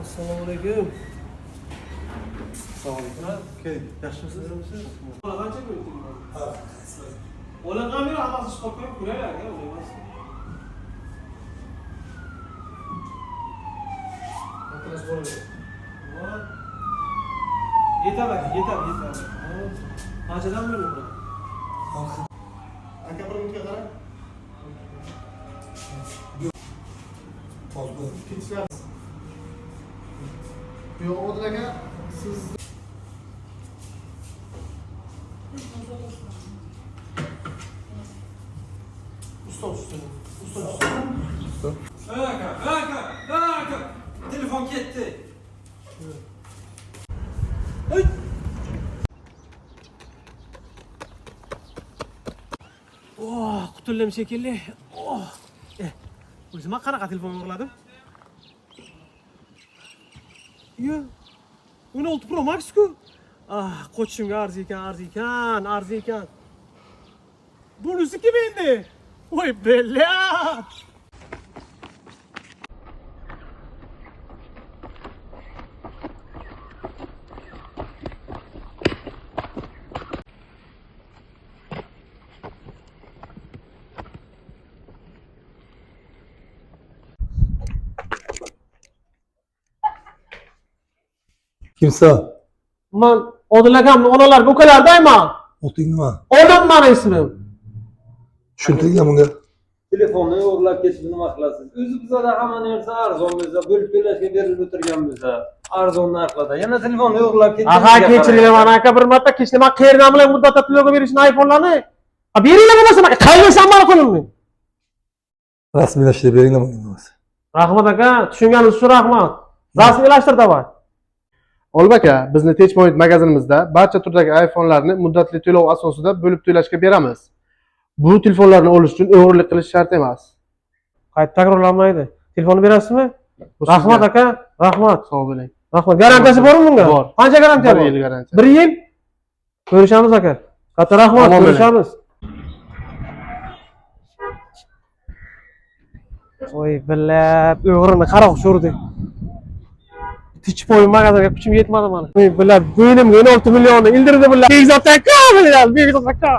Assalomu alaykum. Assalomu alaykum. Keling, yaxshimisiz? Qancha bo'ldi? Ha. Ola kamera hammasi chiqib qo'yib ko'raylar, o'ylaymiz. Atlas bo'ladi. Voy. Yetadi. Qanchadan bo'ldi bu? Aka bir minutga qarang. To'g'ri. Ketishlar. Yo'q, Odil aka, siz Usta. Aka. Telefon ketdi. Hey! Oh, qutuldim shekilli. Oh. O'zim qanaqa telefon o'g'irladim? Yo. 16 Pro Max-ku. Qo'chishimga arzikan. Bunisi kim endi? Voy bellat. Kimsa? Men Odil akamni onalar bukalardayman. Otingmi? Odam meni ismim. Tushuntiring bunga. Telefonni o'g'irlab ketishni nima qilasiz? O'zi bizada hamma narsa arzon bizda, bo'lib to'lashga berilib o'tirgan bizda. Arzon narxlarda. Yana telefonni o'g'irlab ketishni. Aha, kechiring mana aka, bir marta kechni men qayerdan bilan muddatda to'lovga berishni iPhone'larni. Beringlar bo'lmasa men qayerdan mani qo'limni. Rasmiylashtirib beringlar bunga. Rahmat aka, tushunganingiz uchun rahmat. Rasmiylashtir davay. Olib aka, bizni Techpoint magazinimizda barcha turdagi iPhone'larni muddatli to'lov asosida bo'lib to'lashga beramiz. Bu telefonlarni olish uchun o'g'irlik qilish shart emas. Qayta takrorlanmaydi. Telefonni berasizmi? Rahmat aka, rahmat. Sog' bo'ling. Rahmat. Garantiyasi bormi bunga? Bor. Qancha garantiya bor? 1 yil garantiya. 1 yil? Ko'rishamiz aka. Katta rahmat, ko'rishamiz. Voy bilab, o'g'rini qara o'xshirdi. Techpoint magazinga kuchim yetmadi mana. Voy bilab, bo'ynimga 16 millionni indirdi bular. Bekzod aka, bilab, Bekzod aka.